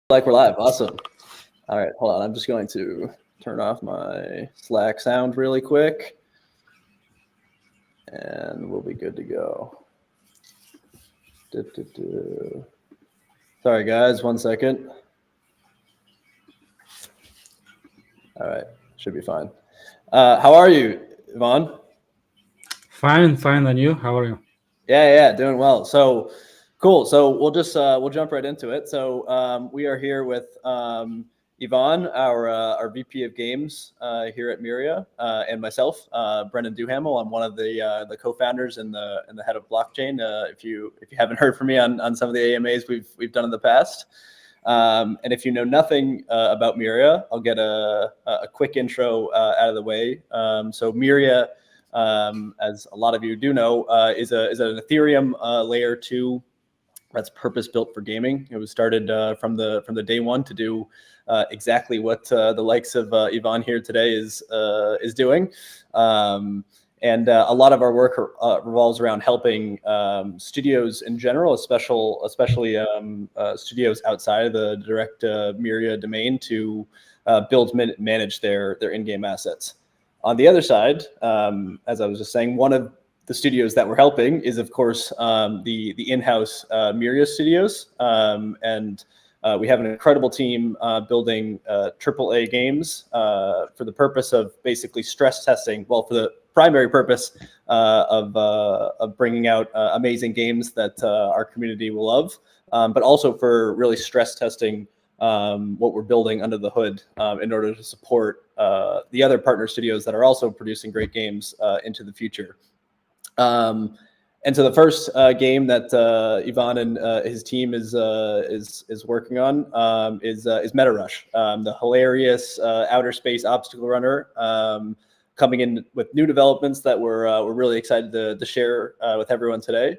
Like we're live. Awesome. All right, hold on. I'm just going to turn off my Slack sound really quick, and we'll be good to go. Sorry, guys. 1 second. All right, should be fine. How are you, Yvonne? Fine, and you? How are you? Yeah, doing well. So cool. So we'll jump right into it. So we are here with Yvonne, our VP of Games here at Miria, and myself, Brendan Duhamel. I'm one of the co-founders and the head of blockchain. If you haven't heard from me on some of the AMAs we've done in the past. And if you know nothing about Miria, I'll get a quick intro out of the way. So Miria, as a lot of you do know, is an Ethereum layer 2 that's purpose built for gaming. It was started from the day one to do exactly what the likes of Yvonne here today is doing. And a lot of our work revolves around helping studios in general, especially studios outside of the direct Miria domain to build and manage their in-game assets. On the other side, as I was just saying, one of the studios that we're helping is, of course, the in-house Miria studios, and we have an incredible team building AAA games for the purpose of basically stress testing. Well, for the primary purpose of bringing out amazing games that our community will love, but also for really stress testing what we're building under the hood in order to support the other partner studios that are also producing great games into the future. And so the first game that Yvonne and his team is working on is Metarush, the hilarious outer space obstacle runner, coming in with new developments that we're really excited to share with everyone today.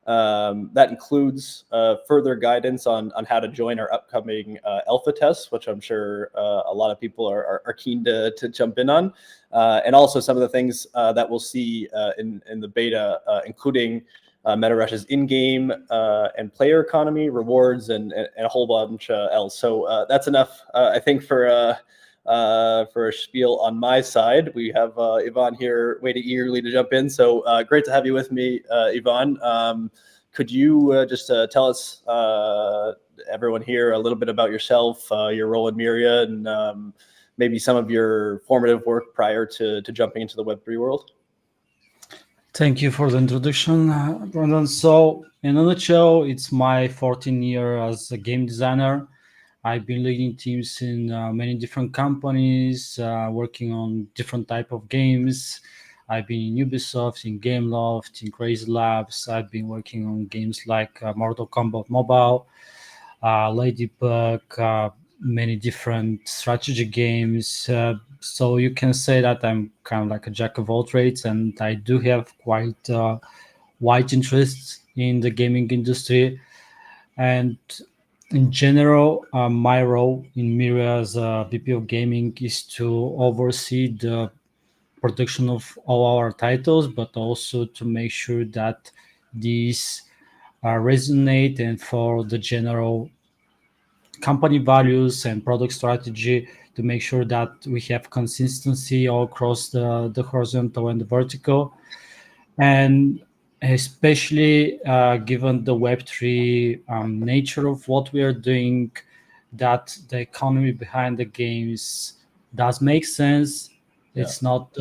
That includes further guidance on how to join our upcoming alpha tests, which I'm sure a lot of people are keen to jump in on, and also some of the things that we'll see in the beta, including Metarush's in-game and player economy, rewards, and a whole bunch else. So that's enough, I think, for a spiel on my side. We have Yvonne here waiting eagerly to jump in. So great to have you with me, Yvonne. Could you just tell us, everyone here, a little bit about yourself, your role in Miria, and maybe some of your formative work prior to jumping into the Web3 world? Thank you for the introduction, Brandon. So, in a nutshell, it's my 14th year as a game designer. I've been leading teams in many different companies, working on different type of games. I've been in Ubisoft, in Gameloft, in Crazy Labs. I've been working on games like Mortal Kombat Mobile, Ladybug, many different strategy games. So you can say that I'm kind of like a jack of all trades, and I do have quite wide interest in the gaming industry. And in general, my role in Miria as a VP of Gaming is to oversee the production of all our titles, but also to make sure that these resonate and for the general company values and product strategy, to make sure that we have consistency all across the horizontal and the vertical. And especially given the Web3 nature of what we are doing, that the economy behind the games does make sense. It's not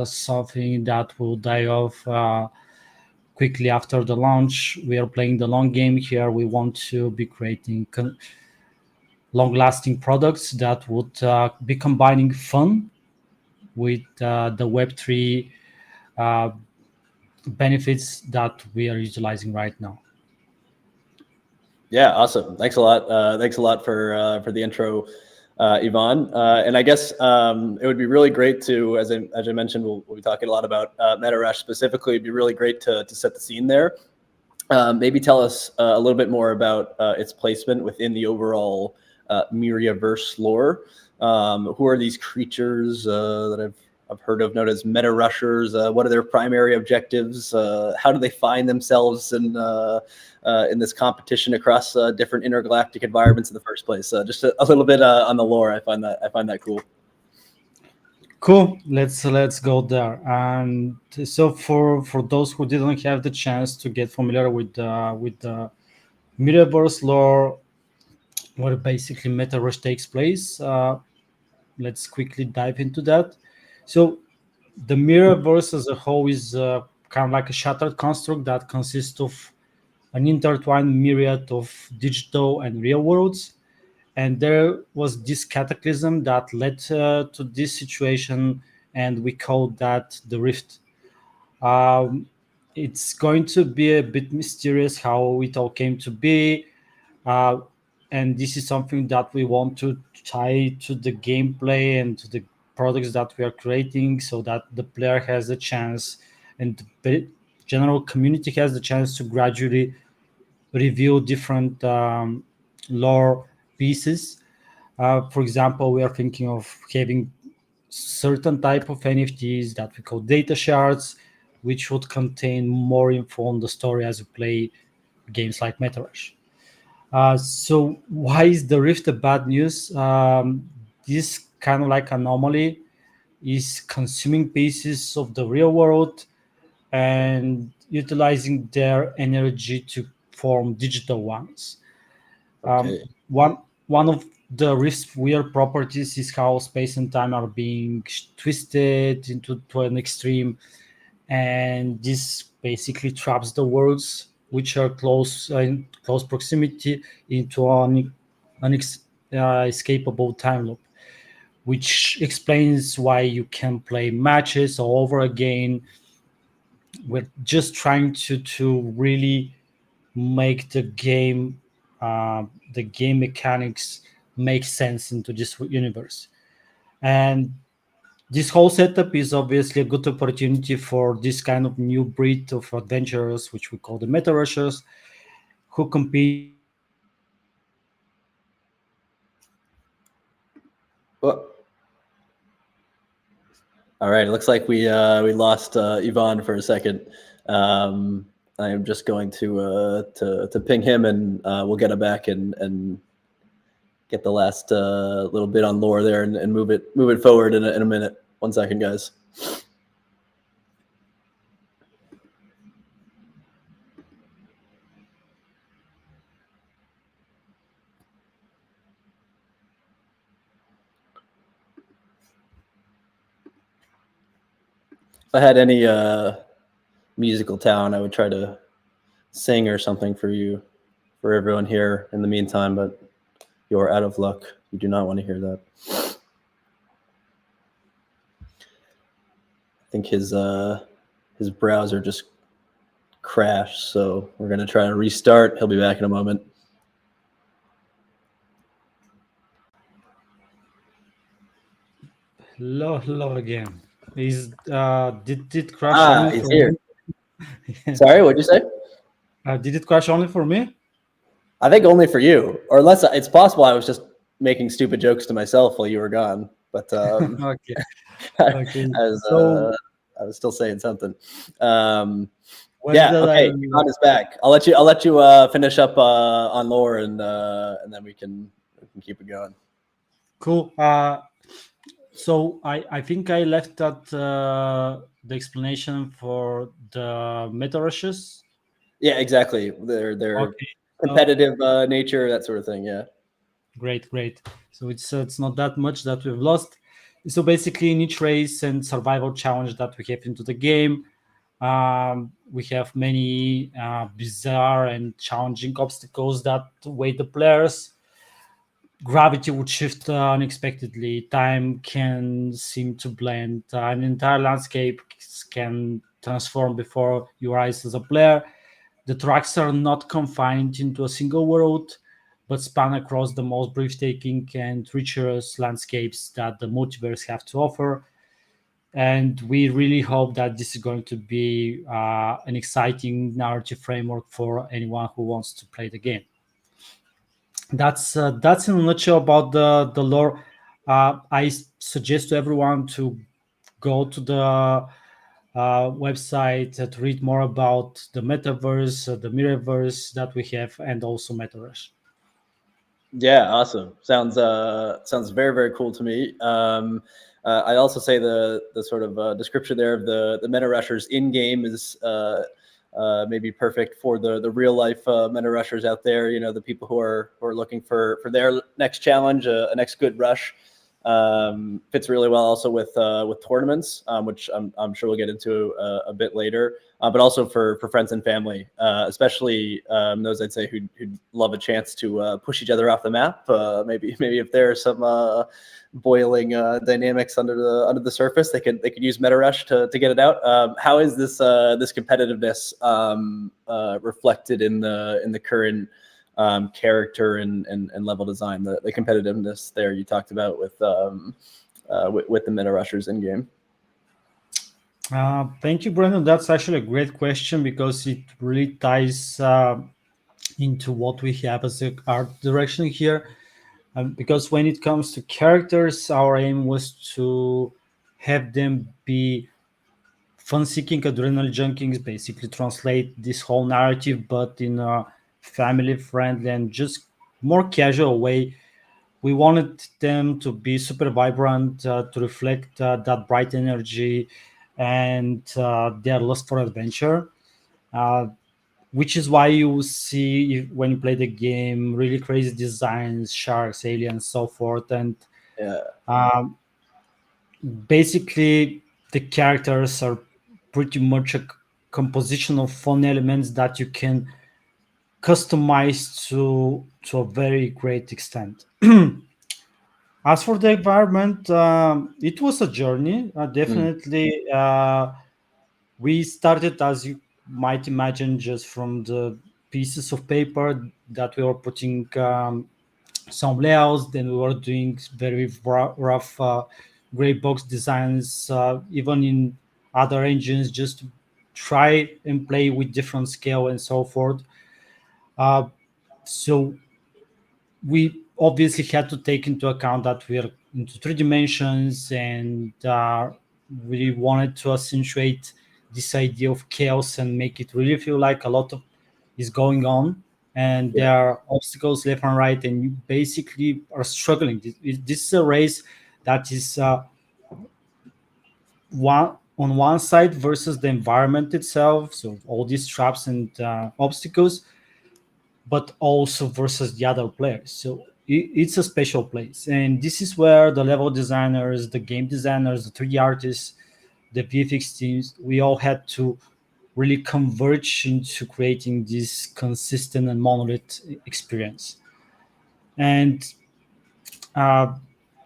something that will die off quickly after the launch. We are playing the long game here. We want to be creating long-lasting products that would be combining fun with the Web3 benefits that we are utilizing right now. Yeah, awesome. Thanks a lot. Thanks a lot for the intro, Yvonne. And I guess it would be really great to, as I mentioned, we'll be talking a lot about Metarush specifically. It'd be really great to set the scene there. Maybe tell us a little bit more about its placement within the overall Miria-verse lore. Who are these creatures that I've heard of known as Metarushers. What are their primary objectives? How do they find themselves in this competition across different intergalactic environments in the first place? Just a little bit on the lore. I find that cool. Cool. Let's go there. And so for those who didn't have the chance to get familiar with the Metaverse lore, where basically Metarush takes place, let's quickly dive into that. So the Metaverse as a whole is kind of like a shattered construct that consists of an intertwined myriad of digital and real worlds. And there was this cataclysm that led to this situation, and we call that the rift. Um, it's going to be a bit mysterious how it all came to be, uh, and this is something that we want to tie to the gameplay and to the products that we are creating, so that the player has a chance and the general community has the chance to gradually review different lore pieces. For example, we are thinking of having certain type of NFTs that we call data shards, which would contain more info on the story as you play games like Metarush. So why is the Rift a bad news? This kind of like anomaly is consuming pieces of the real world and utilizing their energy to form digital ones. Um, Okay. one one of the Rift's weird properties is how space and time are being twisted into to an extreme, and this basically traps the worlds which are close in close proximity into an escapable time loop, which explains why you can play matches all over again with just trying to really make the game mechanics make sense into this universe. And this whole setup is obviously a good opportunity for this kind of new breed of adventurers, which we call the meta rushers, who compete Well, all right. It looks like we lost Yvonne for a second. I am just going to ping him, and we'll get him back and get the last little bit on lore there, and move it forward in a minute. 1 second, guys. If I had any musical talent, I would try to sing or something for everyone here in the meantime, but you're out of luck. You do not want to hear that. I think his browser just crashed, so we're gonna try to restart. He'll be back in a moment. hello again. Is did it crash only He's for here. me? Sorry, what'd you say? Did it crash only for me? I think only for you, or unless it's possible I was just making stupid jokes to myself while you were gone. But Okay. Okay. So I was still saying something. when Yeah. did I? Okay. Ivan is back. I'll let you finish up on lore, and then we can keep it going. Cool. So I think I left that the explanation for the meta rushes. Yeah. Exactly. Their Okay. competitive nature, that sort of thing. Yeah. Great. So it's not that much that we've lost. So basically, in each race and survival challenge that we have into the game, we have many bizarre and challenging obstacles that await the players. Gravity would shift unexpectedly. Time can seem to blend. An entire landscape can transform before your eyes as a player. The tracks are not confined into a single world, but span across the most breathtaking and treacherous landscapes that the multiverse have to offer. And we really hope that this is going to be an exciting narrative framework for anyone who wants to play the game. That's in a nutshell about the lore. I suggest to everyone to go to the website to read more about the metaverse, the mirrorverse that we have, and also Metarush. Yeah, awesome. Sounds very very cool to me. I also say the sort of description there of the meta rushers in game is maybe perfect for the real life meta rushers out there. You know, the people who are looking for their next challenge, a next good rush. Fits really well also with tournaments, which I'm sure we'll get into a bit later. But also for friends and family, especially those I'd say who'd love a chance to push each other off the map. Maybe if there are some boiling dynamics under the surface, they could use Metarush to get it out. How is this competitiveness reflected in the current character and level design, the competitiveness there you talked about with the meta rushers in game? Thank you, Brandon. That's actually a great question because it really ties into what we have as a art direction here. Because when it comes to characters, our aim was to have them be fun-seeking adrenaline junkies, basically translate this whole narrative, but in a family-friendly and just more casual way. We wanted them to be super vibrant, to reflect that bright energy and their lust for adventure. Uh, which is why you see when you play the game really crazy designs, sharks, aliens, so forth, and Yeah, um, basically the characters are pretty much a composition of fun elements that you can customize to a very great extent. As for the environment, it was a journey. mm, Definitely, we started, as you might imagine, just from the pieces of paper that we were putting some layouts. Then we were doing very rough gray box designs, even in other engines, just to try and play with different scale and so forth. Uh, so we obviously had to take into account that we are into three dimensions, and we wanted to accentuate this idea of chaos and make it really feel like a lot of is going on, and yeah, there are obstacles left and right, and you basically are struggling. This is a race that is one on one side versus the environment itself, so all these traps and obstacles, but also versus the other players. So it's a special place, and this is where the level designers, the game designers, the 3D artists, the VFX teams, we all had to really converge into creating this consistent and monolith experience. And uh,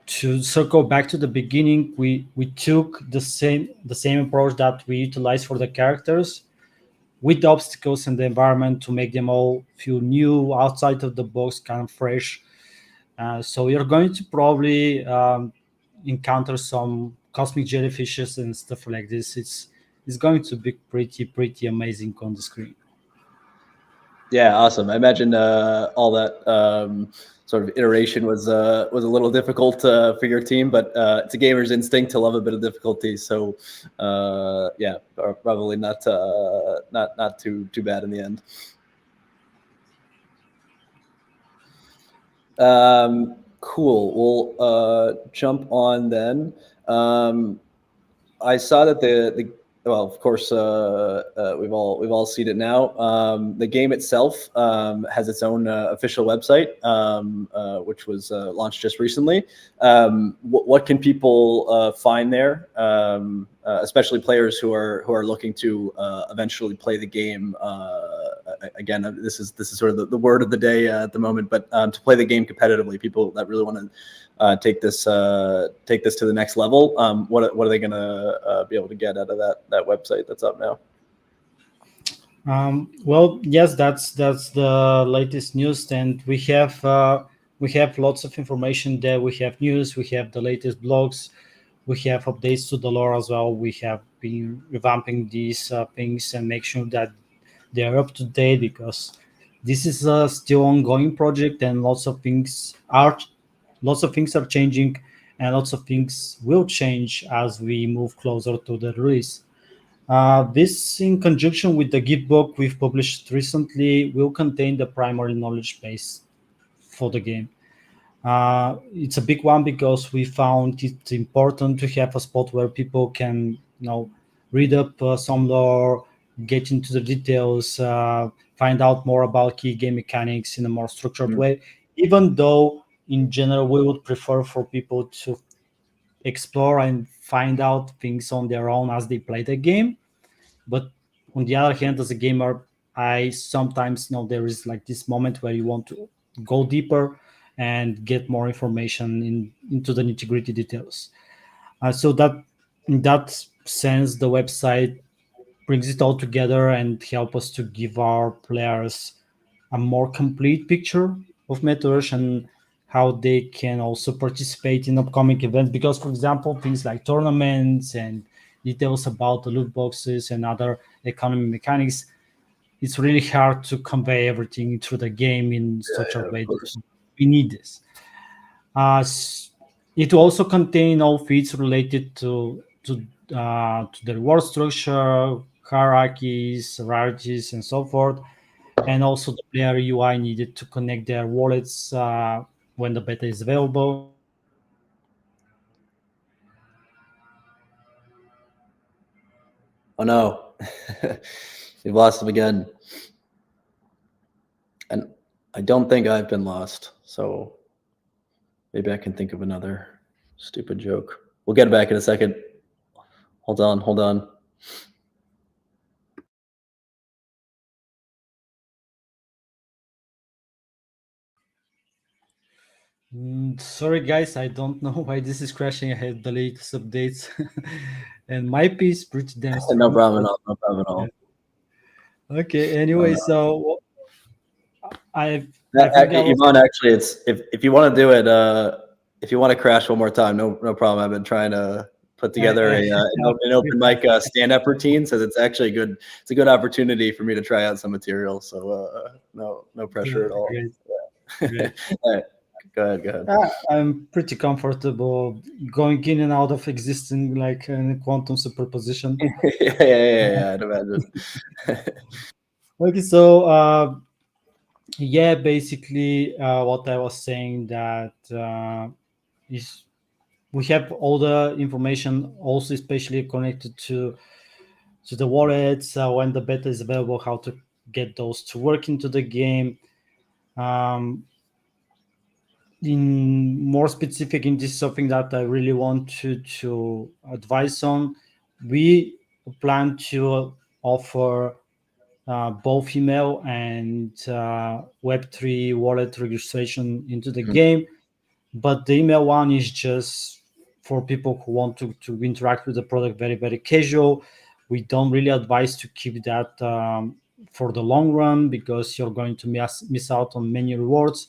to circle back to the beginning, we took the same approach that we utilized for the characters with the obstacles and the environment to make them all feel new, outside of the box, kind of fresh. So you're going to probably encounter some cosmic jellyfishes and stuff like this. It's going to be pretty amazing on the screen. yeah, awesome. I imagine all that sort of iteration was a little difficult for your team, but it's a gamer's instinct to love a bit of difficulty. So yeah, probably not too bad in the end. Cool. We'll jump on then. I saw that the well, of course, we've all seen it now. The game itself has its own official website, which was launched just recently. What can people find there, especially players who are looking to eventually play the game? Again, this is sort of the word of the day at the moment, but to play the game competitively, people that really want to take this to the next level. What are they going to be able to get out of that website that's up now? Well, yes, that's the latest news, and we have lots of information there. We have news, we have the latest blogs, we have updates to the lore as well. We have been revamping these things and make sure that they are up to date, because this is a still ongoing project, and lots of things are changing, and lots of things will change as we move closer to the release. This, in conjunction with the Gitbook we've published recently, will contain the primary knowledge base for the game. It's a big one because we found it important to have a spot where people can, read up some lore, get into the details, find out more about key game mechanics in a more structured Mm. way. Even though, in general, we would prefer for people to explore and find out things on their own as they play the game. But on the other hand, as a gamer, I sometimes know there is like this moment where you want to go deeper and get more information into the nitty gritty details. So that in that sense, the website brings it all together and help us to give our players a more complete picture of Metarush and how they can also participate in upcoming events. Because, for example, things like tournaments and details about the loot boxes and other economy mechanics, it's really hard to convey everything through the game in such a Yeah, of way that course. we need this. Uh, s- it will also contain all feeds related to the reward structure, hierarchies, rarities, and so forth, and also the player UI needed to connect their wallets when the beta is available. Oh no, we've lost him again, and I don't think I've been lost. So maybe I can think of another stupid joke. We'll get back in a second. Hold on, hold on. Sorry, guys, I don't know why this is crashing. I had the latest updates, and my piece pretty damn No strong. problem at But all. No problem at yeah. all. Okay. Anyway, so I think I was. Ivan, actually, it's if you want to do it, if you want to crash one more time, no problem. I've been trying to put together an open mic stand up routine, so it's actually good. It's a good opportunity for me to try out some material. So no pressure at all. Great, Yeah. great. All right, go ahead, go ahead. I'm pretty comfortable going in and out of existing like quantum superposition. Yeah, I'd imagine. Okay, so yeah, basically what I was saying that is we have all the information also especially connected to the wallets when the beta is available, how to get those to work into the game. Um, in more specific, in this is something that I really want to advise on. We plan to offer both email and Web3 wallet registration into the Mhm. game, but the email one is just for people who want to interact with the product very, very casual. We don't really advise to keep that for the long run because you're going to miss out on many rewards.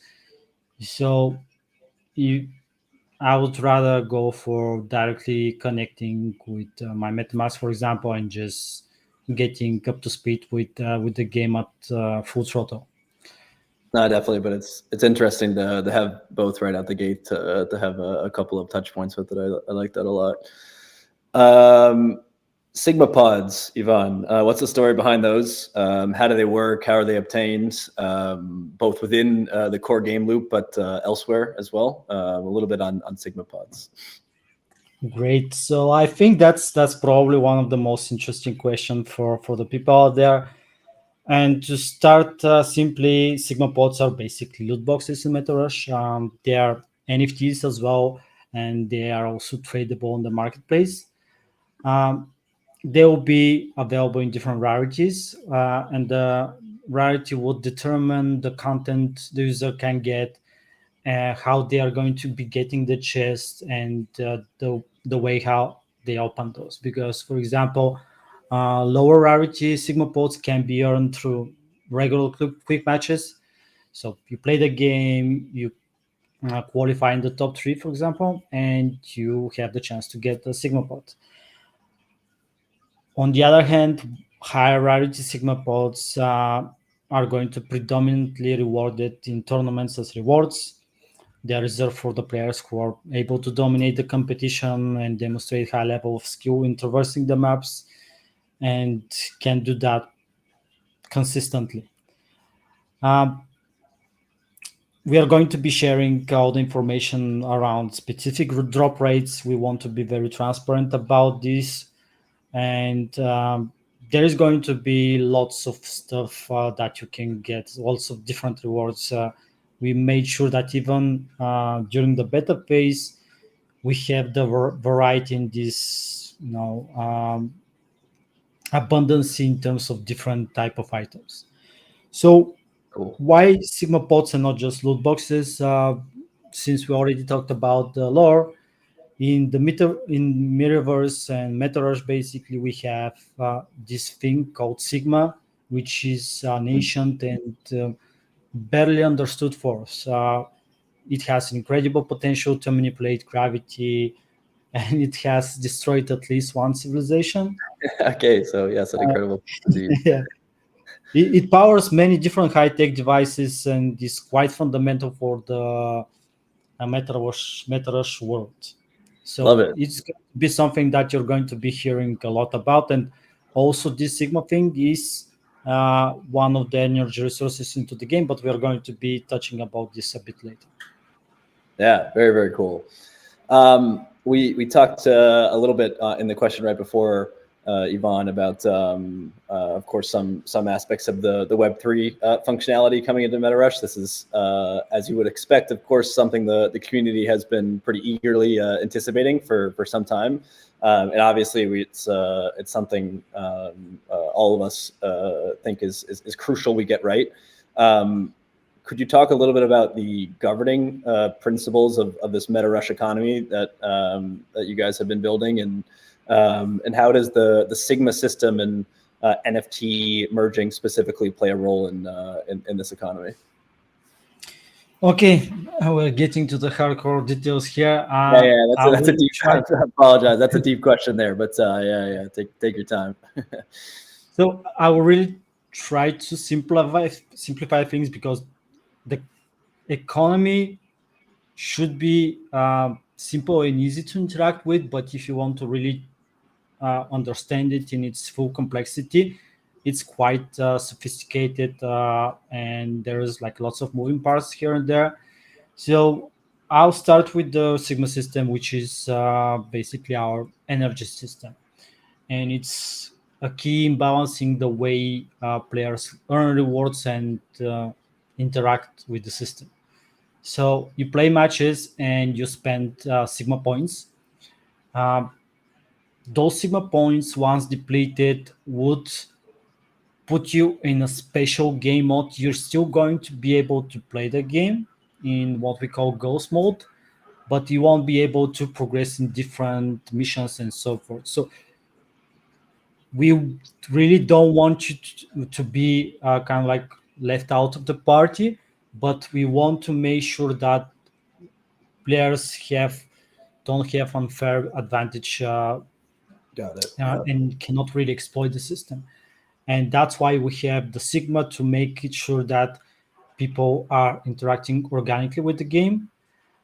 So you, I would rather go for directly connecting with my MetaMask, for example, and just getting up to speed with the game at full throttle. No, definitely, but it's interesting to have both right out the gate to have a couple of touch points with it. I like that a lot. Um, Sigma pods, Ivan. What's the story behind those? How do they work? How are they obtained? Both within the core game loop, but elsewhere as well. A little bit on Sigma pods. Great. So I think that's probably one of the most interesting questions for the people out there. And to start simply, Sigma pods are basically loot boxes in Metarush. They are NFTs as well, and they are also tradable on the marketplace. Um, they will be available in different rarities, and the rarity would determine the content the user can get, how they are going to be getting the chest, and the way how they open those. Because, for example, lower rarity Sigma pods can be earned through regular quick matches. So you play the game, you qualify in the top three, for example, and you have the chance to get the Sigma pod. On the other hand, higher rarity Sigma pods are going to predominantly rewarded in tournaments as rewards. They are reserved for the players who are able to dominate the competition and demonstrate high level of skill in traversing the maps and can do that consistently. Um, we are going to be sharing all the information around specific drop rates. We want to be very transparent about this, and there is going to be lots of stuff that you can get, lots of different rewards. We made sure that even during the beta phase, we have the variety in this, abundance in terms of different type of items. So Cool. why Sigma pods and not just loot boxes? Since we already talked about the lore, in Metaverse and Metarush, basically we have this thing called Sigma, which is an ancient and barely understood force. It has incredible potential to manipulate gravity, and it has destroyed at least one civilization. Okay, so yes, an incredible indeed. Yeah. It powers many different high-tech devices and is quite fundamental for the Metarush world. Love So it. it's going to be something that you're going to be hearing a lot about. And also, this Sigma thing is one of the energy resources into the game, but we are going to be touching about this a bit later. Yeah, very, very cool. We talked a little bit in the question right before, Yvonne, about of course some aspects of the Web3 functionality coming into Metarush. This is as you would expect, of course, something the community has been pretty eagerly anticipating for some time, and obviously it's something all of us think is crucial we get right. Could you talk a little bit about the governing principles of this Metarush economy that you guys have been building, and how does the Sigma system and NFT merging specifically play a role in this economy? Okay, we're getting to the hardcore details here. Yeah, yeah, I that's a will deep. try. I apologize. That's a deep question there, but yeah. Take your time. So I will really try to simplify things because the economy should be simple and easy to interact with. But if you want to really understand it in its full complexity, it's quite sophisticated, and there's like lots of moving parts here and there. So I'll start with the Sigma system, which is basically our energy system, and it's a key in balancing the way players earn rewards and interact with the system. So you play matches and you spend Sigma points. Um, those Sigma points, once depleted, would put you in a special game mode. You're still going to be able to play the game in what we call ghost mode, but you won't be able to progress in different missions and so forth. So we really don't want you to be kind of like left out of the party, but we want to make sure that players don't have unfair advantage Got it. and cannot really exploit the system. And that's why we have the Sigma to make it sure that people are interacting organically with the game,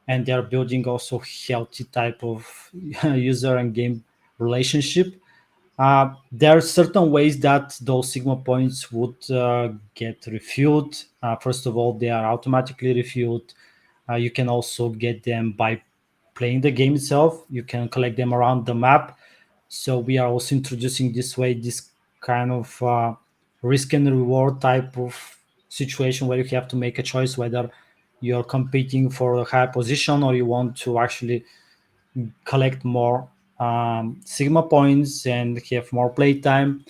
and they are building also healthy type of user and game relationship. There are certain ways that those Sigma points would get refueled. First of all, they are automatically refueled. You can also get them by playing the game itself. You can collect them around the map. So we are also introducing this way, this kind of risk and reward type of situation where you have to make a choice whether you're competing for a high position or you want to actually collect more Sigma points and have more playtime.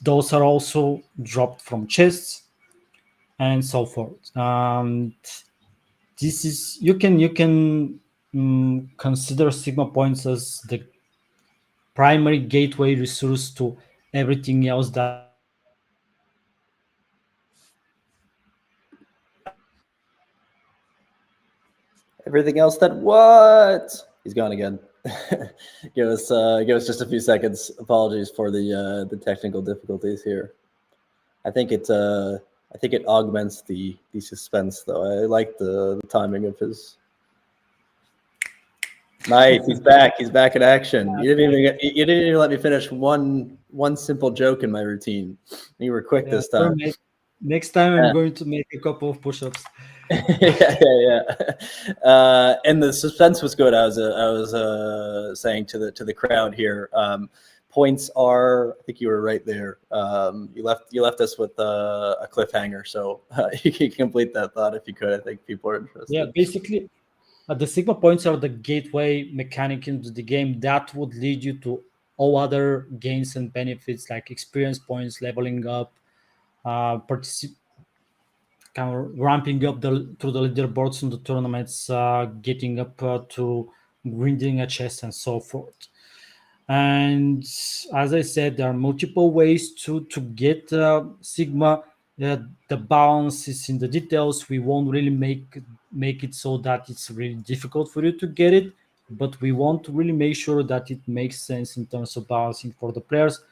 Those are also dropped from chests and so forth. This is you can consider Sigma points as the primary gateway resource to everything else that you can do in the game. Everything else that what? He's gone again. Give us just a few seconds. Apologies for the technical difficulties here. I think it's I think it augments the suspense, though. I like the timing of his. Nice, he's back. He's back in action. You didn't even let me finish one simple joke in my routine. You were quick this time. Next time I'm going to make a couple of push-ups. yeah. And the suspense was good. I was saying to the crowd here. Points are, I think you were right there. You left us with a cliffhanger, so you can complete that thought if you could. I think people are interested. Yeah, basically, the Sigma points are the gateway mechanic into the game that would lead you to all other gains and benefits like experience points, leveling up, kind of ramping up through the leaderboards in the tournaments, getting up to grinding a chest and so forth. And as I said, there are multiple ways to get Sigma. The balance is in the details. We won't really make it so that it's really difficult for you to get it, but we want to really make sure that it makes sense in terms of balancing for the players.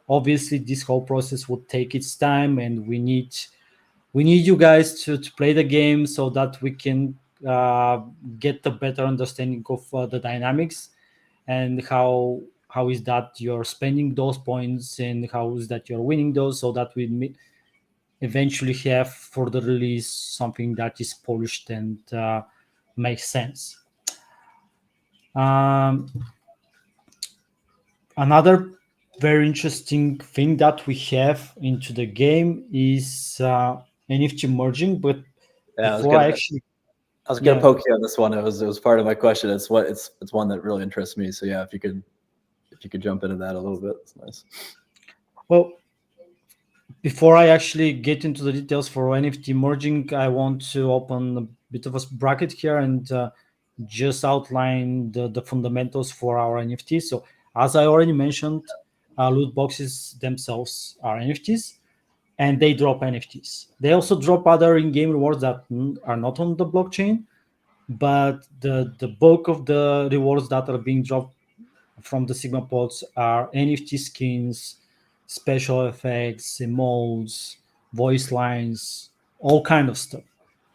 Obviously, this whole process will take its time, and we need you guys to play the game so that we can get a better understanding of the dynamics and how is that you're spending those points and how is that you're winning those, so that we eventually have for the release something that is polished and makes sense. Another very interesting thing that we have into the game is NFT merging, but before I was gonna poke you on this one. It was part of my question. It's one that really interests me. So yeah, if you could jump into that a little bit, it's nice. Well, before I actually get into the details for NFT merging, I want to open a bit of a bracket here and just outline the fundamentals for our NFTs. So as I already mentioned, loot boxes themselves are NFTs, and they drop NFTs. They also drop other in-game rewards that are not on the blockchain, but the bulk of the rewards that are being dropped from the Sigma pods are NFT skins, special effects, emotes, voice lines, all kind of stuff.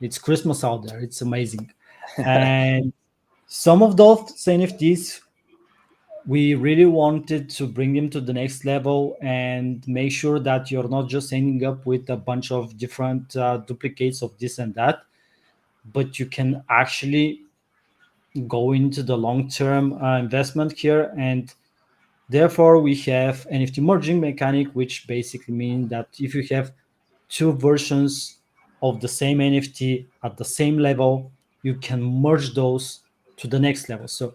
It's Christmas out there. It's amazing. And some of those NFTs, we really wanted to bring them to the next level and make sure that you're not just ending up with a bunch of different duplicates of this and that, but you can actually go into the long-term investment here. And therefore we have NFT merging mechanic, which basically means that if you have two versions of the same NFT at the same level, you can merge those to the next level. So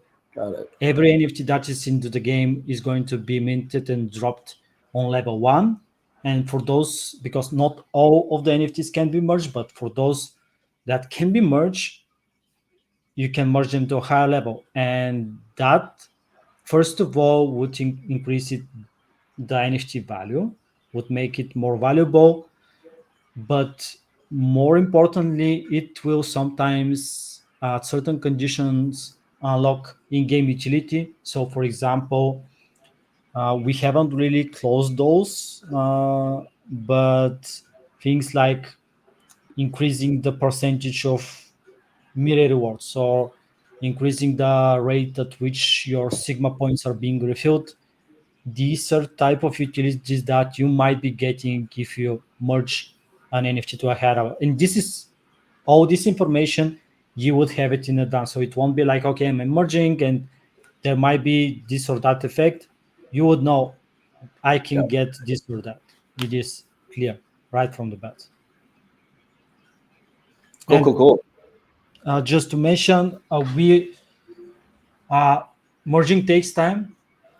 every NFT that is into the game is going to be minted and dropped on level 1. And for those, because not all of the NFTs can be merged, but for those that can be merged, you can merge them to a higher level. And that, first of all, would increase the NFT value, would make it more valuable. But more importantly, it will sometimes, at certain conditions, unlock in-game utility. So, for example, we haven't really closed those, but things like increasing the percentage of mirror rewards or increasing the rate at which your Sigma points are being refilled. These are type of utilities that you might be getting if you merge an NFT to a hero. And this is all this information, you would have it in advance. So it won't be like, okay, I'm merging and there might be this or that effect. You would know I can get this or that. It is clear right from the bat. Cool. Just to mention, merging takes time,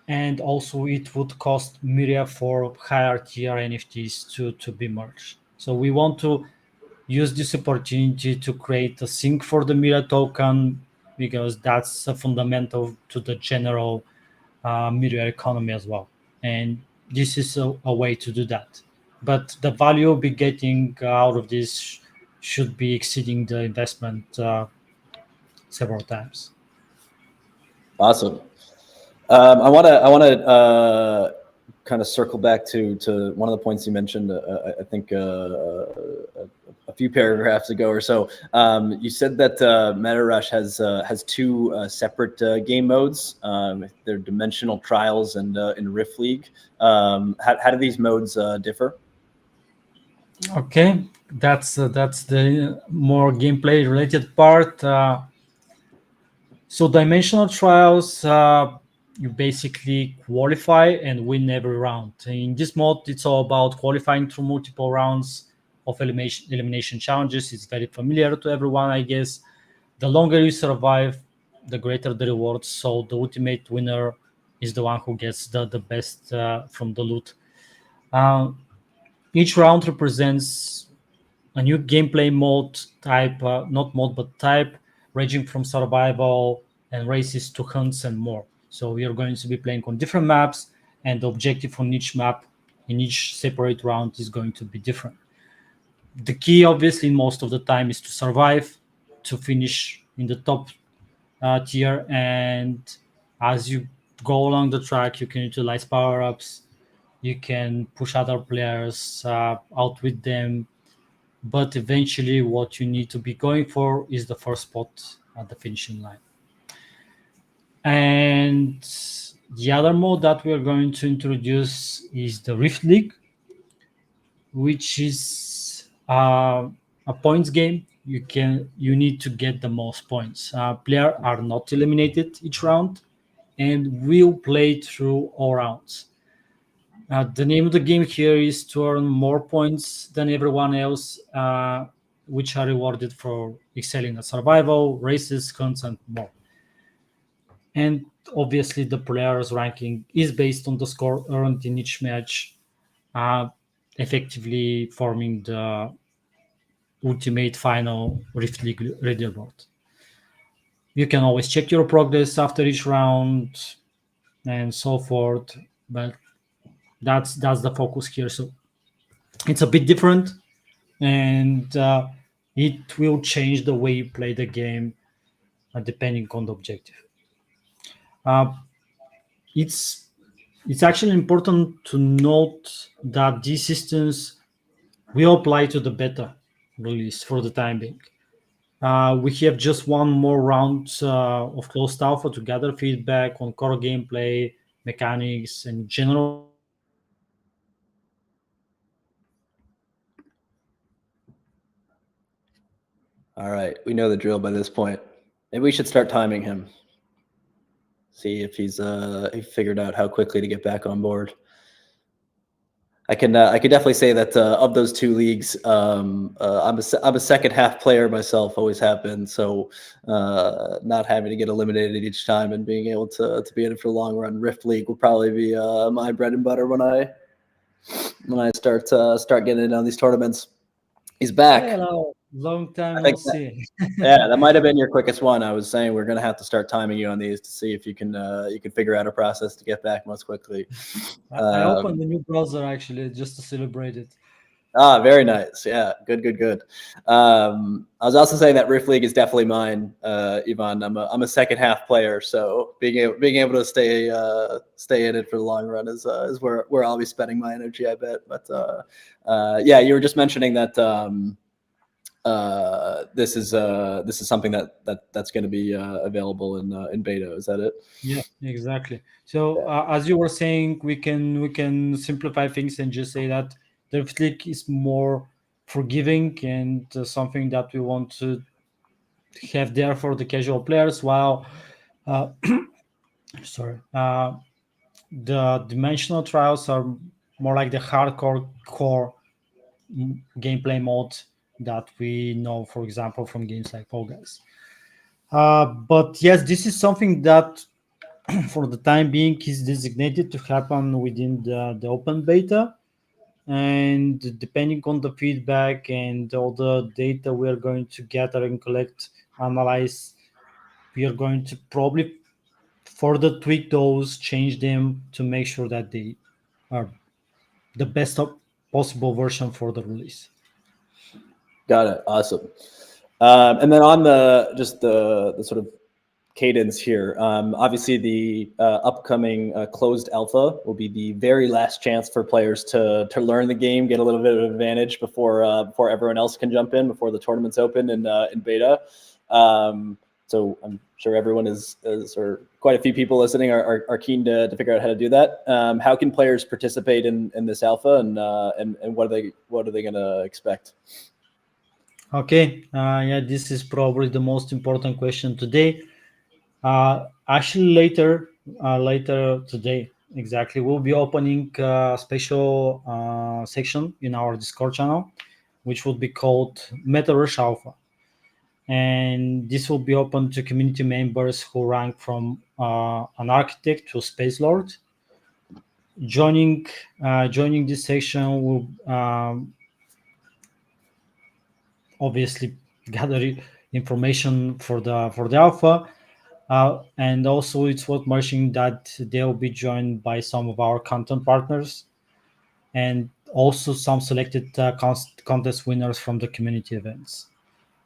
and also it would cost Myria for higher tier NFTs to be merged. So we want to use this opportunity to create a sync for the Myria token, because that's a fundamental to the general Myria economy as well. And this is a way to do that. But the value we'll be getting out of this should be exceeding the investment several times. Awesome. I want to kind of circle back to one of the points you mentioned. I think a few paragraphs ago or so. You said that Metarush has two separate game modes. They're Dimensional Trials and Rift League. How do these modes differ? Okay, that's the more gameplay related part. So dimensional trials, you basically qualify and win every round. In this mode, it's all about qualifying through multiple rounds of elimination challenges. It's very familiar to everyone, I guess. The longer you survive, the greater the rewards. So the ultimate winner is the one who gets the best from the loot. Uh, each round represents a new gameplay mode type, not mode but type, ranging from survival and races to hunts and more. So we are going to be playing on different maps, and the objective on each map in each separate round is going to be different. The key, obviously, most of the time is to survive, to finish in the top tier, and as you go along the track, you can utilize power ups. You can push other players out with them, but eventually what you need to be going for is the first spot at the finishing line. And the other mode that we're going to introduce is the Rift League, which is a points game. You need to get the most points. Players are not eliminated each round and will play through all rounds. The name of the game here is to earn more points than everyone else, which are rewarded for excelling at survival, races, hunts, and more. And obviously, the player's ranking is based on the score earned in each match, uh, effectively forming the ultimate final Rift League leaderboard. You can always check your progress after each round and so forth, but that's the focus here. So it's a bit different, and it will change the way you play the game depending on the objective. Uh, it's it's actually important to note that these systems will apply to the beta release for the time being. We have just one more round of closed alpha to gather feedback on core gameplay, mechanics, and general improvements. All right, we know the drill by this point. Maybe we should start timing him. See if he figured out how quickly to get back on board. I could definitely say that of those two leagues, I'm a second half player myself, always have been. So not having to get eliminated each time and being able to be in it for the long run, Rift League will probably be my bread and butter when I start getting in on these tournaments. He's back. Hello, long time no see. Yeah, that might have been your quickest one. I was saying we're gonna have to start timing you on these to see if you can figure out a process to get back most quickly. I opened the new browser actually just to celebrate it. Very nice. Yeah, good. I was also saying that Rift League is definitely mine, Ivan. I'm a second half player, so being able to stay in it for the long run is where I'll be spending my energy, I bet. But yeah, you were just mentioning that this is something that's going to be available in beta. Is that it? Yeah, exactly. So as you were saying, we can simplify things and just say that the Flick is more forgiving and something that we want to have there for the casual players. While uh, sorry, the dimensional trials are more like the hardcore core gameplay mode that we know, for example, from games like Fall Guys. But yes, this is something that for the time being is designated to happen within the open beta, and depending on the feedback and all the data we are going to gather and collect, analyze, we are going to probably further tweak those, change them to make sure that they are the best possible version for the release. Got it. Awesome. And then on the sort of cadence here. Obviously, the upcoming closed alpha will be the very last chance for players to learn the game, get a little bit of advantage before everyone else can jump in, before the tournament's open in beta. So I'm sure everyone is or quite a few people listening are keen to figure out how to do that. How can players participate in this alpha, and what are they going to expect? Okay, yeah, this is probably the most important question today. Actually, later today, exactly, we'll be opening a special section in our Discord channel, which would be called Metarush Alpha, and this will be open to community members who rank from an architect to space lord. Joining this section will obviously gather information for the alpha. And also, it's worth mentioning that they'll be joined by some of our content partners and also some selected contest winners from the community events.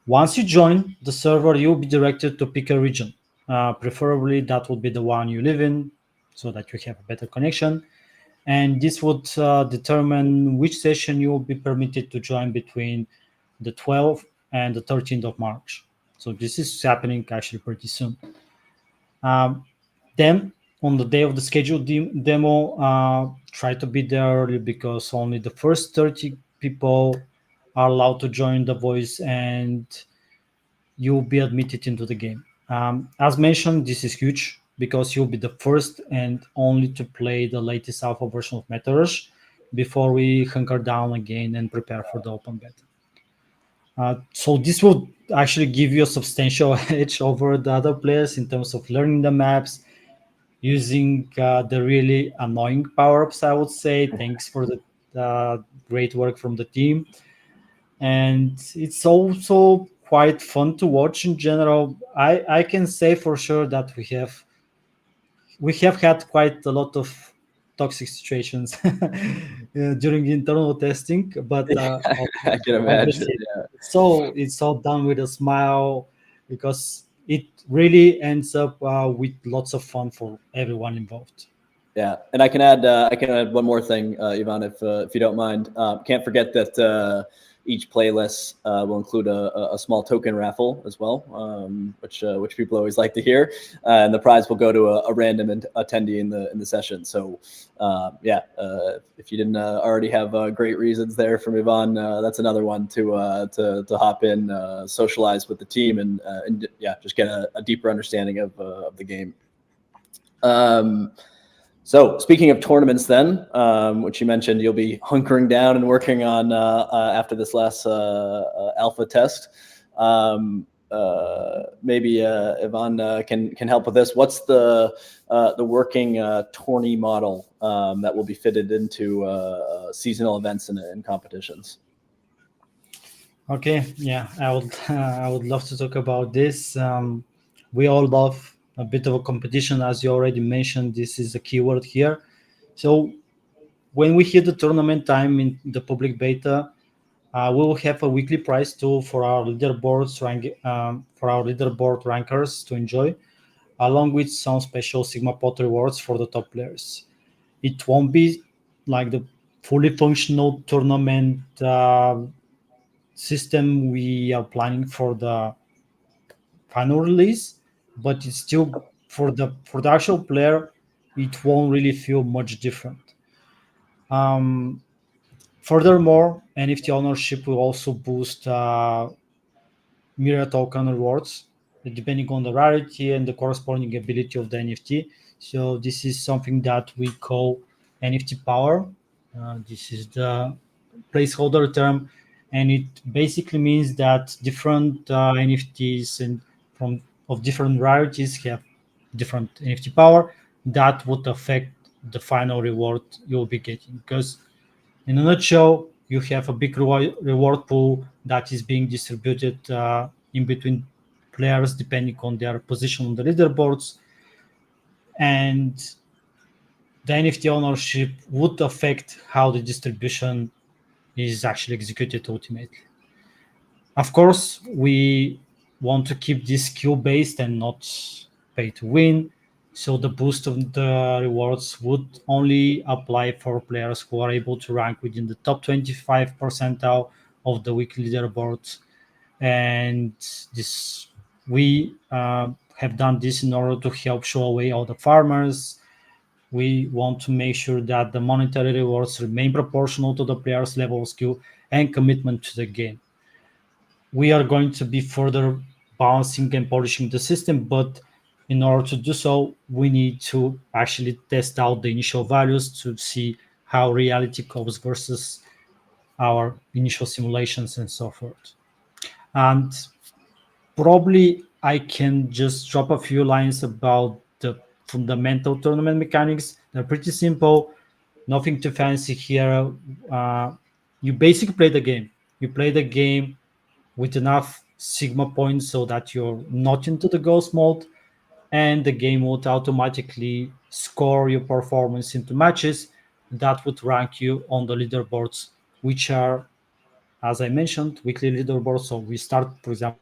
Once you join the server, you'll be directed to pick a region. Preferably, that would be the one you live in, so that you have a better connection. And this would determine which session you will be permitted to join between the 12th and the 13th of March. So this is happening actually pretty soon. Then on the day of the scheduled demo, try to be there early, because only the first 30 people are allowed to join the voice, and you'll be admitted into the game. As mentioned, this is huge because you'll be the first and only to play the latest alpha version of Metarush before we hunker down again and prepare for the open beta. So this will actually give you a substantial edge over the other players in terms of learning the maps, using the really annoying power-ups, I would say. Thanks for the great work from the team. And it's also quite fun to watch in general. I can say for sure that we have had quite a lot of toxic situations during internal testing, but I can imagine. obviously Yeah. it's all done with a smile, because it really ends up with lots of fun for everyone involved. Yeah, and I can add one more thing, Ivan, if you don't mind. Can't forget that each playlist will include a small token raffle as well, which people always like to hear, and the prize will go to a random attendee in the session. So if you didn't already have great reasons there from Ivan, that's another one to hop in, socialize with the team, and just get a deeper understanding of the game. So speaking of tournaments then, which you mentioned you'll be hunkering down and working on after this last alpha test. Maybe Ivan can help with this. What's the working tourney model that will be fitted into seasonal events and competitions? Okay, yeah, I would love to talk about this. We all love a bit of a competition, as you already mentioned. This is a keyword here. So when we hit the tournament time in the public beta, we will have a weekly prize tool for our leaderboard rankers to enjoy, along with some special Sigma Pot rewards for the top players. It won't be like the fully functional tournament system we are planning for the final release, but it's still for the actual player, it won't really feel much different. Furthermore, NFT ownership will also boost mirror token rewards depending on the rarity and the corresponding ability of the NFT. So this is something that we call NFT power. This is the placeholder term, and it basically means that different NFTs and from of different rarities have different NFT power that would affect the final reward you'll be getting. Because in a nutshell, you have a big reward pool that is being distributed in between players depending on their position on the leaderboards, and the NFT ownership would affect how the distribution is actually executed ultimately. Of course, we want to keep this skill based and not pay to win. So the boost of the rewards would only apply for players who are able to rank within the top 25 percentile of the weekly leaderboards. And this we have done this in order to help show away all the farmers. We want to make sure that the monetary rewards remain proportional to the player's level of skill and commitment to the game. We are going to be further balancing and polishing the system, but in order to do so, we need to actually test out the initial values to see how reality goes versus our initial simulations and so forth. And probably I can just drop a few lines about the fundamental tournament mechanics. They're pretty simple, nothing too fancy here. You basically play the game. You play the game with enough Sigma points so that you're not into the ghost mode, and the game would automatically score your performance into matches that would rank you on the leaderboards, which are, as I mentioned, weekly leaderboards. So we start, for example,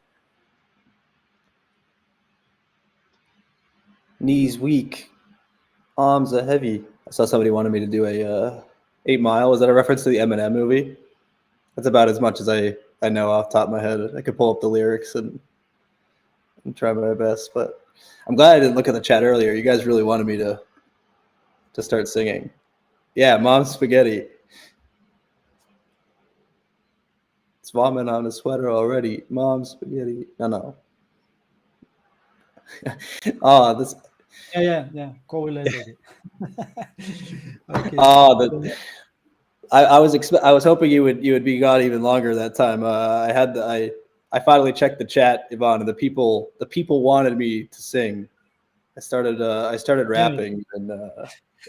Knees weak, arms are heavy. I saw somebody wanted me to do a 8 Mile. Is that a reference to the Eminem movie? That's about as much as I know off the top of my head. I could pull up the lyrics and try my best, but I'm glad I didn't look at the chat earlier. You guys really wanted me to start singing. Yeah, Mom's spaghetti. It's vomit on his sweater already. Mom's spaghetti. No. Oh, this. yeah, correlated. Okay. Oh, I was hoping you would be gone even longer that time. I finally checked the chat, Yvonne, and the people wanted me to sing. I started rapping, and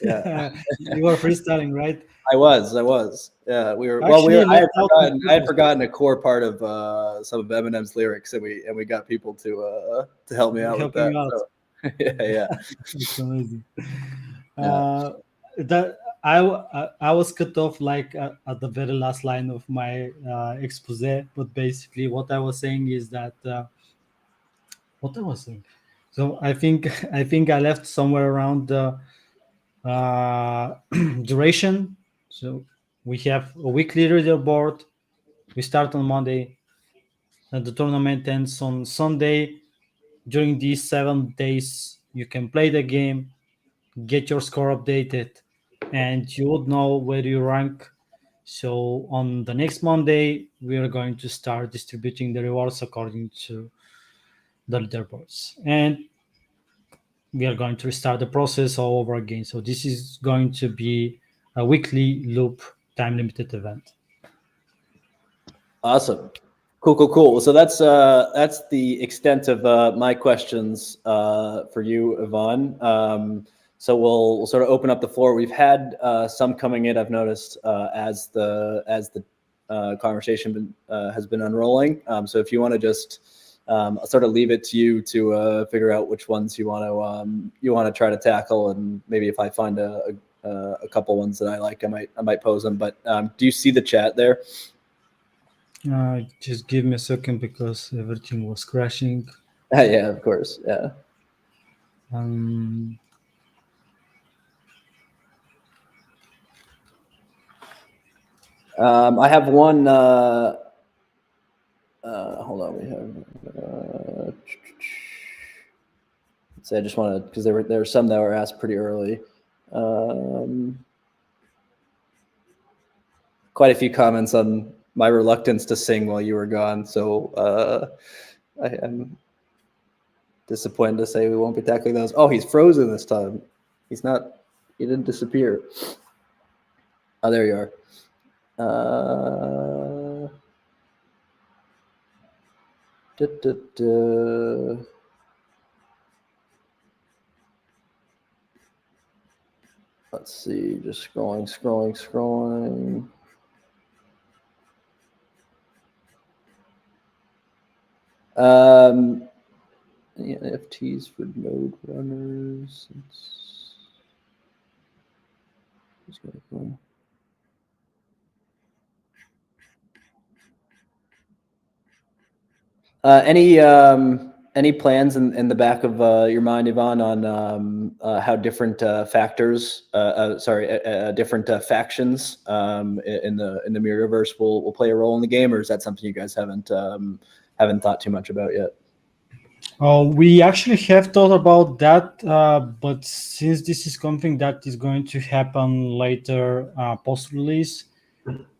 yeah, You were freestyling, right? I was. Yeah, we were. Well, Actually, I left out on I had purpose. forgotten a core part of some of Eminem's lyrics, and we got people to help me out with Helping that. you out. So yeah. It's amazing. Yeah. That I was cut off like at the very last line of my expose, but basically what I was saying is that what I was saying. So I think I left somewhere around the duration. So we have a weekly leaderboard. We start on Monday, and the tournament ends on Sunday. During these 7 days, you can play the game, get your score updated, and you would know where you rank. So on the next Monday, we are going to start distributing the rewards according to the leaderboards. And we are going to restart the process all over again. So this is going to be a weekly loop time limited event. Awesome. Cool. So that's the extent of my questions for you, Yvonne. So we'll sort of open up the floor. We've had some coming in. I've noticed as the conversation has been unrolling. So if you want to just I'll sort of leave it to you to figure out which ones you want to try to tackle, and maybe if I find a couple ones that I like, I might pose them. But do you see the chat there? Just give me a second because everything was crashing. Yeah, of course. Yeah. Um, I have one. Hold on. We have. So I just want to, because there were some that were asked pretty early. Quite a few comments on my reluctance to sing while you were gone. So I am disappointed to say we won't be tackling those. Oh, he's frozen this time. He's not. He didn't disappear. Oh, there you are. Let's see, just scrolling. Any NFTs for node runners? It's gonna go. any plans in the back of your mind, Ivan, on how different different factions in the Mirrorverse will play a role in the game, or is that something you guys haven't thought too much about yet? We actually have thought about that, but since this is something that is going to happen later post release,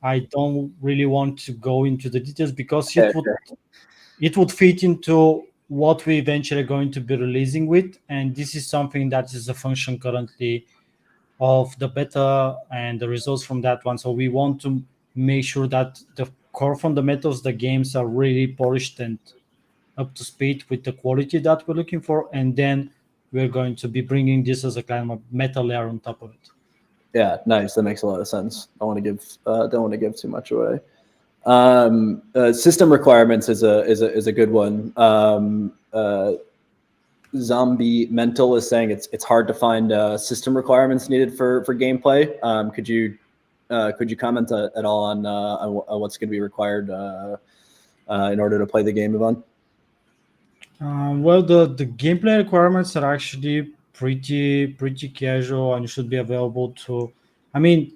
I don't really want to go into the details because Yeah, sure. it would fit into what we eventually going to be releasing with, and this is something that is a function currently of the beta and the results from that one. So we want to make sure that the core fundamentals, the games are really polished and up to speed with the quality that we're looking for, and then we're going to be bringing this as a kind of meta layer on top of it. Yeah, nice. That makes a lot of sense. Don't want to give too much away. System requirements is a good one. Zombie Mental is saying it's hard to find system requirements needed for gameplay. Could you comment at all on what's going to be required in order to play the game, Ivan? Well, the gameplay requirements are actually pretty casual and should be available to. I mean,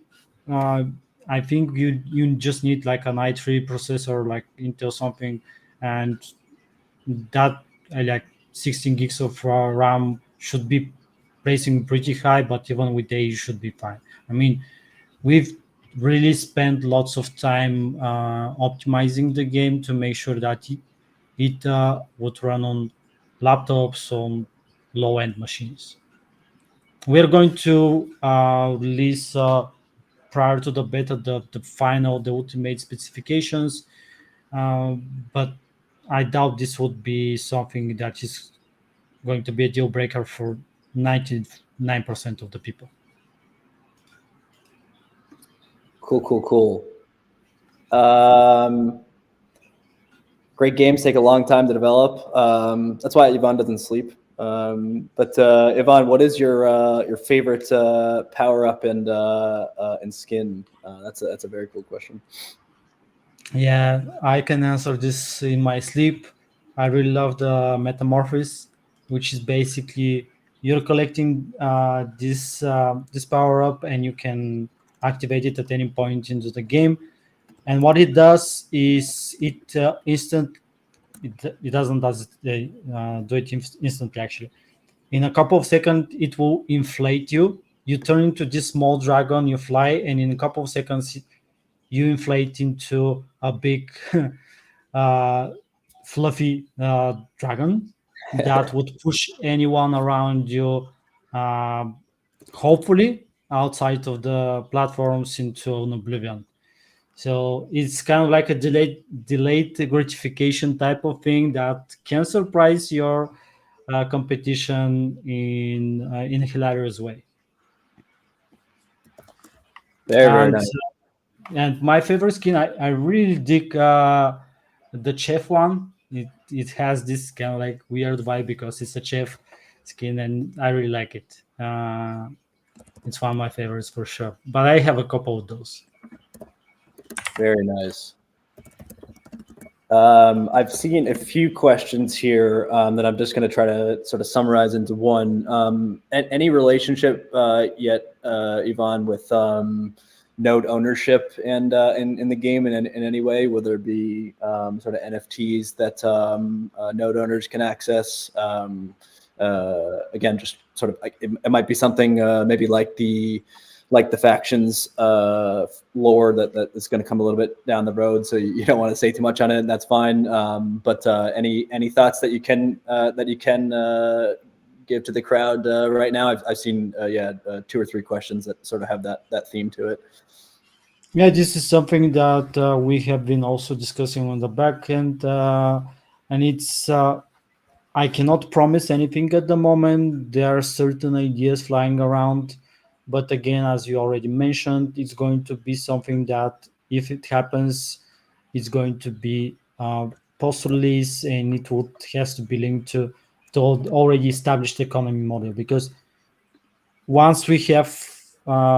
uh, I think you just need like an i3 processor, like Intel something, and that like 16 gigs of RAM should be placing pretty high. But even with that, you should be fine. I mean, we've really spent lots of time optimizing the game to make sure that it would run on laptops on low-end machines. We're going to release prior to the beta the ultimate specifications, but I doubt this would be something that is going to be a deal breaker for 99% of the people. Cool. Great games take a long time to develop. That's why Ivan doesn't sleep. But Ivan, what is your favorite power up and skin? That's a very cool question. Yeah, I can answer this in my sleep. I really love the Metamorphosis, which is basically you're collecting this power up, and you can activate it at any point into the game. And what it does is it doesn't do it instantly. Actually, in a couple of seconds, it will inflate you. You turn into this small dragon. You fly, and in a couple of seconds, you inflate into a big uh, fluffy dragon that would push anyone around you, uh, hopefully outside of the platforms into an oblivion. So it's kind of like a delayed gratification type of thing that can surprise your competition in a hilarious way. Very And nice. and my favorite skin, I really dig the chef one. It has this kind of like weird vibe because it's a chef skin, and I really like it. It's one of my favorites for sure. But I have a couple of those. Very nice. I've seen a few questions here that I'm just going to try to sort of summarize into one. Any relationship yet, Ivan, with node ownership and in the game in any way? Will there be sort of NFTs that node owners can access? Again, just sort of it might be something maybe like the factions lore that is going to come a little bit down the road, so you don't want to say too much on it, and that's fine. But any thoughts that you can give to the crowd right now? I've seen 2 or 3 questions that sort of have that theme to it. Yeah, this is something that we have been also discussing on the back end, and it's I cannot promise anything at the moment. There are certain ideas flying around, but again, as you already mentioned, it's going to be something that, if it happens, it's going to be post-release, and it would has to be linked to already established economy model. Because once we have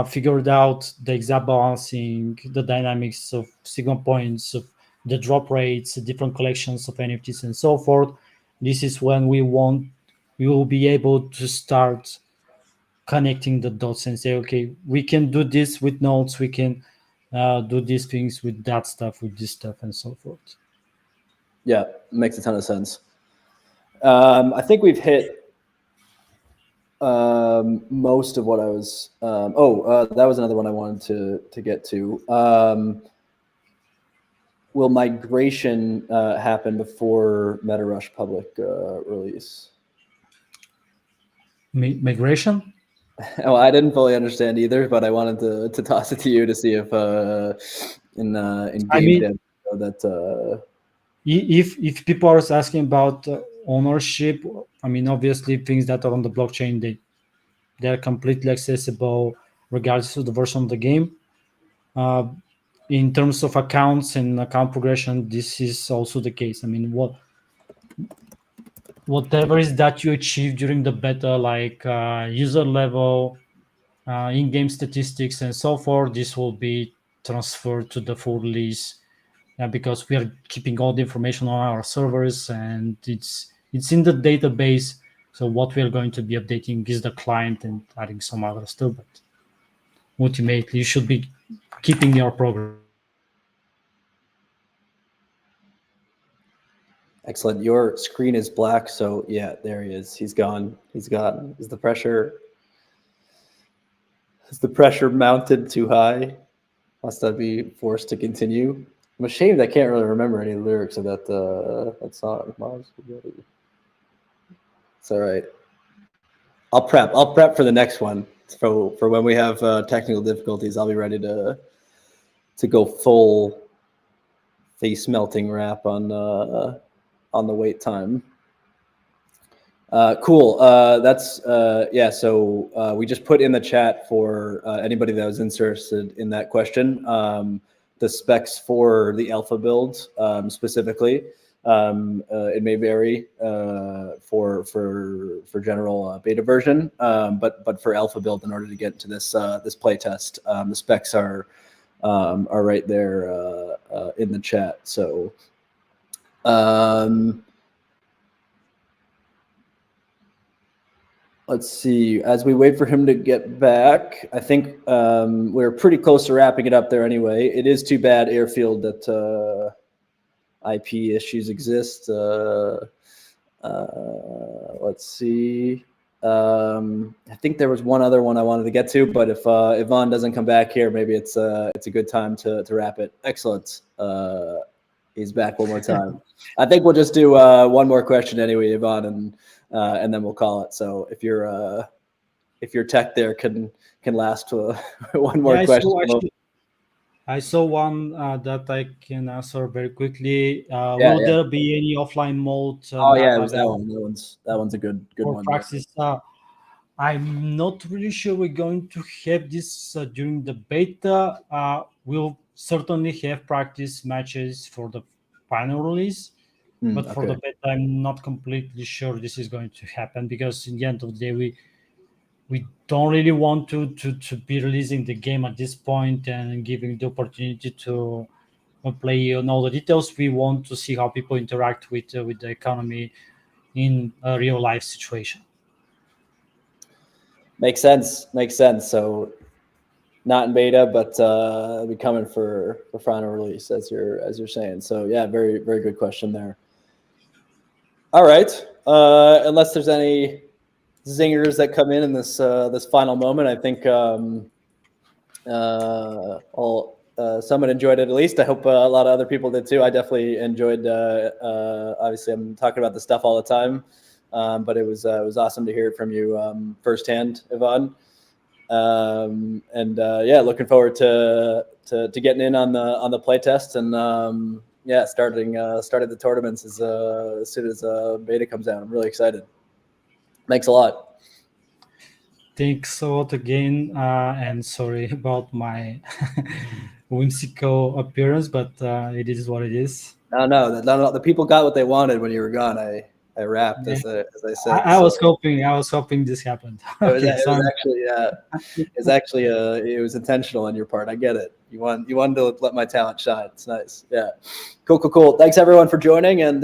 figured out the exact balancing, the dynamics of signal points, of the drop rates, the different collections of NFTs, and so forth, this is when we will be able to start connecting the dots and say, okay, we can do this with nodes, we can do these things with that stuff, with this stuff, and so forth. Yeah, makes a ton of sense. I think we've hit most of what I was. That was another one I wanted to get to. Will migration happen before Metarush public release? Migration? Oh, I didn't fully understand either, but I wanted to toss it to you to see if in I game mean, dev that if people are asking about ownership, I mean, obviously things that are on the blockchain, they're completely accessible regardless of the version of the game. In terms of accounts and account progression, this is also the case. I mean, whatever is that you achieve during the beta, like user level, in-game statistics, and so forth, this will be transferred to the full release, because we are keeping all the information on our servers and it's in the database. So what we are going to be updating is the client and adding some other stuff, but ultimately you should be keeping your progress. excellent. Your screen is black, so yeah, there he is. He's gone. He's gone. Is the pressure mounted too high? Must I be forced to continue? I'm ashamed I can't really remember any lyrics of that song. It's all right. I'll prep for the next one. For when we have technical difficulties, I'll be ready to go full face melting rap on the wait time. Cool. That's yeah. So we just put in the chat for anybody that was interested in that question. The specs for the alpha build specifically. It may vary for general beta version, but for alpha build, in order to get into this play test, the specs are right there in the chat. So. Let's see. As we wait for him to get back, I think we're pretty close to wrapping it up there anyway. It is too bad, Airfield, that IP issues exist. Let's see. I think there was one other one I wanted to get to, but if Yvonne doesn't come back here, maybe it's a good time to wrap it. Excellent. He's back one more time. I think we'll just do one more question anyway, Yvonne, and then we'll call it. So if your tech there can last one more question. I saw one that I can answer very quickly. Yeah, Will there be any offline mode? Oh yeah, it was that one. That one's a good for one. Praxis? I'm not really sure we're going to have this during the beta. We'll certainly have practice matches for the final release. But for the beta, I'm not completely sure this is going to happen, because in the end of the day, we don't really want to be releasing the game at this point and giving the opportunity to play on all the details. We want to see how people interact with the economy in a real life situation. Makes sense. So not in beta, but it'll be coming for final release, as you're saying. So yeah, very very good question there. All right. Unless there's any zingers that come in this final moment, I think someone enjoyed it at least. I hope a lot of other people did too. I definitely enjoyed. Obviously, I'm talking about this stuff all the time, but it was awesome to hear it from you firsthand, Yvonne. Yeah, looking forward to getting in on the play test and yeah, starting the tournaments as soon as beta comes out. I'm really excited. Thanks a lot. Thanks a lot again, and sorry about my whimsical appearance, but it is what it is. No, the people got what they wanted when you were gone. rapped as I said. I was So hoping this happened. it was Okay, so it was intentional on your part. I get it. You wanted to let my talent shine. It's nice. Yeah. Cool. Thanks everyone for joining, and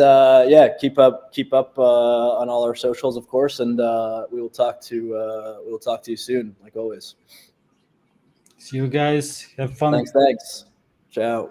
keep up on all our socials, of course, and we will talk to you soon, like always. see you guys. Have fun. Thanks. Ciao.